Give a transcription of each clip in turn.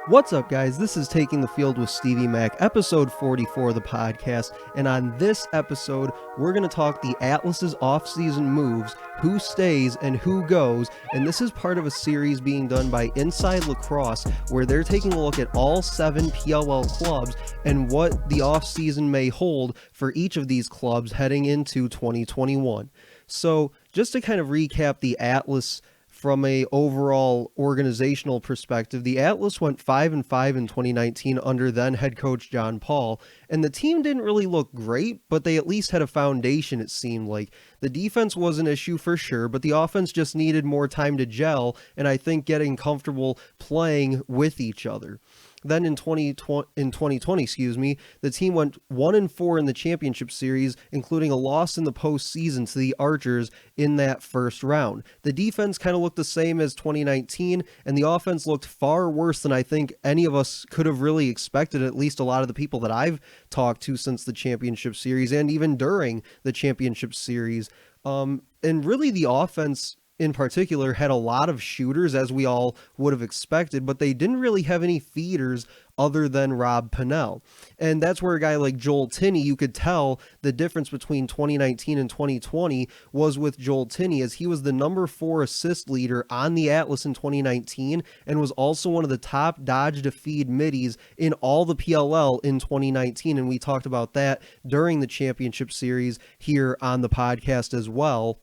What's up, guys? This is Taking the Field with Stevie Mac, episode 44 of the podcast, and on this episode, we're going to talk the Atlas's offseason moves, who stays and who goes, and this is part of a series being done by Inside Lacrosse, where they're taking a look at all 7 PLL clubs and what the offseason may hold for each of these clubs heading into 2021. So, just to kind of recap the Atlas from a overall organizational perspective, the Atlas went 5-5 in 2019 under then head coach John Paul, and the team didn't really look great, but they at least had a foundation, it seemed like. The defense was an issue for sure, but the offense just needed more time to gel, and I think getting comfortable playing with each other. Then in 2020, the team went 1-4 in the championship series, including a loss in the postseason to the Archers in that first round. The defense kind of looked the same as 2019, and the offense looked far worse than I think any of us could have really expected, at least a lot of the people that I've talked to since the championship series and even during the championship series. And really the offense in particular had a lot of shooters, as we all would have expected, but they didn't really have any feeders other than Rob Pennell. And that's where a guy like Joel Tinney, you could tell the difference between 2019 and 2020 was with Joel Tinney, as he was the number 4 assist leader on the Atlas in 2019 and was also one of the top dodge to feed middies in all the PLL in 2019. And we talked about that during the championship series here on the podcast as well.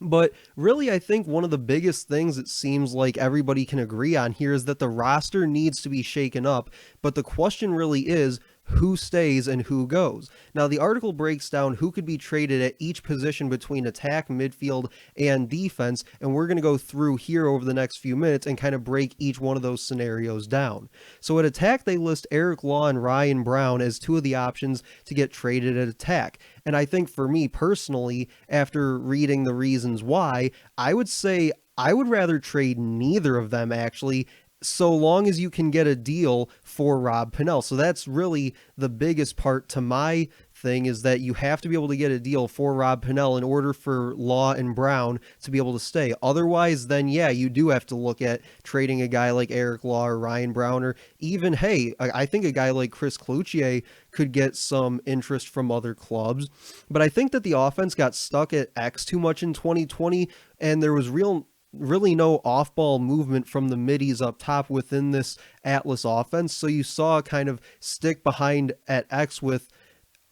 But really, I think one of the biggest things it seems like everybody can agree on here is that the roster needs to be shaken up. But the question really is, who stays and who goes? Now, the article breaks down who could be traded at each position between attack, midfield, and defense, and we're going to go through here over the next few minutes and kind of break each one of those scenarios down. So at attack, they list Eric Law and Ryan Brown as 2 of the options to get traded at attack. And I think for me personally, after reading the reasons why, I would say I would rather trade neither of them actually, so long as you can get a deal for Rob Pennell. So that's really the biggest part to my thing, is that you have to be able to get a deal for Rob Pennell in order for Law and Brown to be able to stay. Otherwise, then yeah, you do have to look at trading a guy like Eric Law or Ryan Brown, or even, hey, I think a guy like Chris Cloutier could get some interest from other clubs. But I think that the offense got stuck at X too much in 2020, and there was really no off-ball movement from the middies up top within this Atlas offense. So you saw kind of stick behind at X with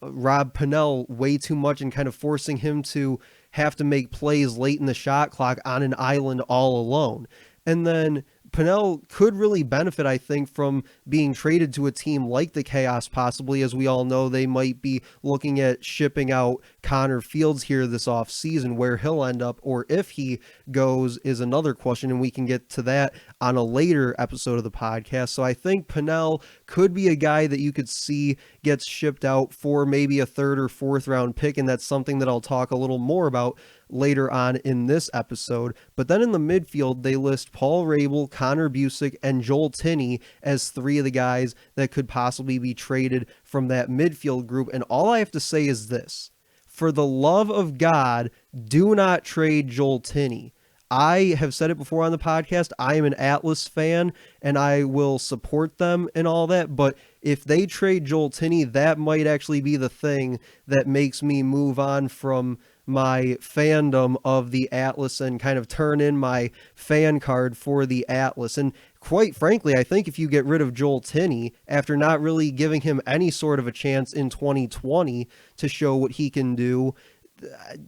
Rob Pennell way too much and kind of forcing him to have to make plays late in the shot clock on an island all alone. And then Pennell could really benefit, I think, from being traded to a team like the Chaos, possibly. As we all know, they might be looking at shipping out Connor Fields here this offseason. Where he'll end up, or if he goes, is another question, and we can get to that on a later episode of the podcast. So I think Pennell could be a guy that you could see gets shipped out for maybe a 3rd or 4th round pick, and that's something that I'll talk a little more about later on in this episode. But then in the midfield, they list Paul Rabel, Connor Busick, and Joel Tinney as 3 of the guys that could possibly be traded from that midfield group. And all I have to say is this: for the love of God, do not trade Joel Tinney. I have said it before on the podcast, I am an Atlas fan and I will support them and all that, but if they trade Joel Tinney, that might actually be the thing that makes me move on from my fandom of the Atlas and kind of turn in my fan card for the Atlas. And quite frankly, I think if you get rid of Joel Tinney after not really giving him any sort of a chance in 2020 to show what he can do,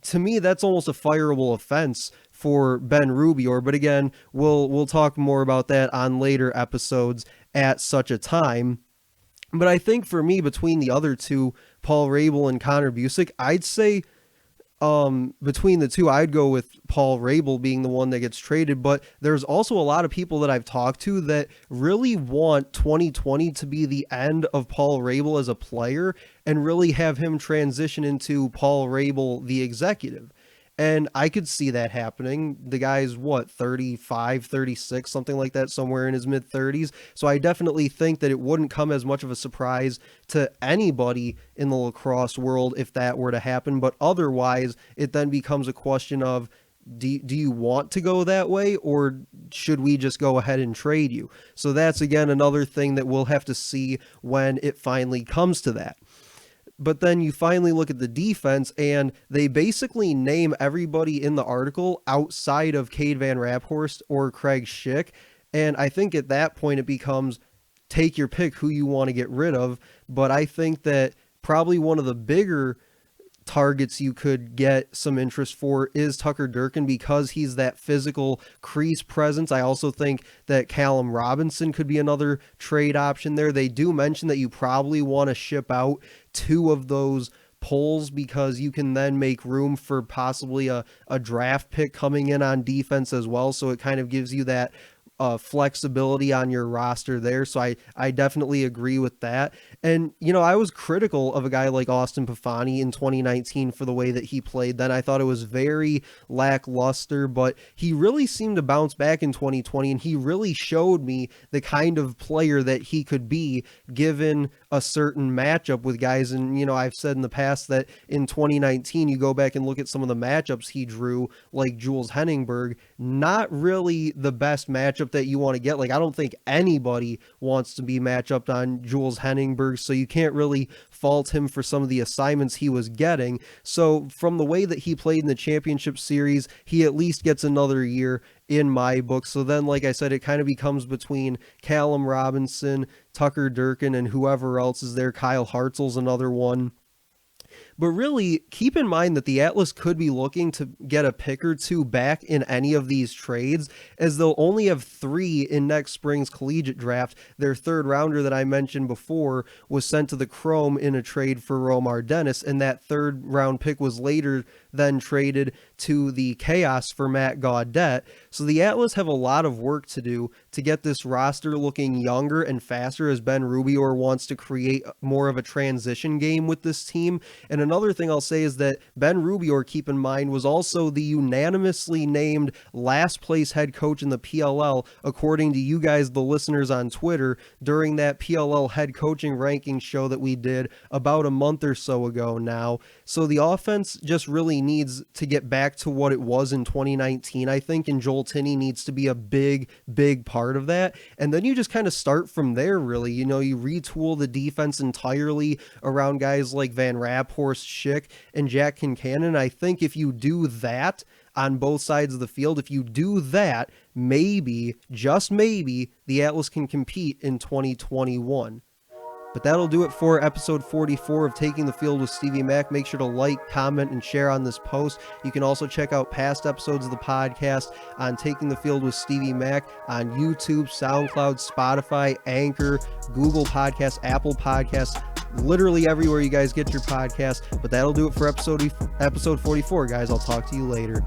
to me, that's almost a fireable offense for Ben Rubior. But again, we'll talk more about that on later episodes at such a time. But I think for me, between the other 2, Paul Rabel and Connor Busick, I'd say between the 2, I'd go with Paul Rabel being the one that gets traded. But there's also a lot of people that I've talked to that really want 2020 to be the end of Paul Rabel as a player and really have him transition into Paul Rabel, the executive. And I could see that happening. The guy's, 35, 36, something like that, somewhere in his mid-30s. So I definitely think that it wouldn't come as much of a surprise to anybody in the lacrosse world if that were to happen. But otherwise, it then becomes a question of, do you want to go that way, or should we just go ahead and trade you? So that's, again, another thing that we'll have to see when it finally comes to that. But then you finally look at the defense, and they basically name everybody in the article outside of Cade Van Raphorst or Craig Schick. And I think at that point it becomes take your pick who you want to get rid of. But I think that probably one of the bigger targets you could get some interest for is Tucker Durkin, because he's that physical crease presence. I also think that Callum Robinson could be another trade option there. They do mention that you probably want to ship out 2 of those pulls, because you can then make room for possibly a draft pick coming in on defense as well. So it kind of gives you that flexibility on your roster there. So I definitely agree with that. And, I was critical of a guy like Austin Pafani in 2019 for the way that he played then. I thought it was very lackluster, but he really seemed to bounce back in 2020, and he really showed me the kind of player that he could be given a certain matchup with guys. And, I've said in the past that in 2019, you go back and look at some of the matchups he drew, like Jules Henningberg, not really the best matchup that you want to get. Like, I don't think anybody wants to be matched up on Jules Henningberg, so you can't really fault him for some of the assignments he was getting. So from the way that he played in the championship series, he at least gets another year in my book. So then, like I said, it kind of becomes between Callum Robinson, Tucker Durkin, and whoever else is there. Kyle Hartzell's another one. But really, keep in mind that the Atlas could be looking to get a pick or 2 back in any of these trades, as they'll only have 3 in next spring's collegiate draft. Their 3rd rounder that I mentioned before was sent to the Chrome in a trade for Romar Dennis, and that 3rd round pick was later then traded to the Chaos for Matt Gaudette. So the Atlas have a lot of work to do to get this roster looking younger and faster, as Ben Rubior wants to create more of a transition game with this team. And another thing I'll say is that Ben Rubior, keep in mind, was also the unanimously named last place head coach in the PLL, according to you guys, the listeners on Twitter, during that PLL head coaching ranking show that we did about a month or so ago now. So the offense just really needs to get back to what it was in 2019, I think, and Joel Tinney needs to be a big part of that. And then you just kind of start from there, really. You retool the defense entirely around guys like Van Raphorst, Schick, and Jack Kincannon. I think if you do that on both sides of the field, if you do that, maybe, just maybe, the Atlas can compete in 2021. But that'll do it for episode 44 of Taking the Field with Stevie Mack. Make sure to like, comment, and share on this post. You can also check out past episodes of the podcast on Taking the Field with Stevie Mack on YouTube, SoundCloud, Spotify, Anchor, Google Podcasts, Apple Podcasts, literally everywhere you guys get your podcast. But that'll do it for episode 44, guys. I'll talk to you later.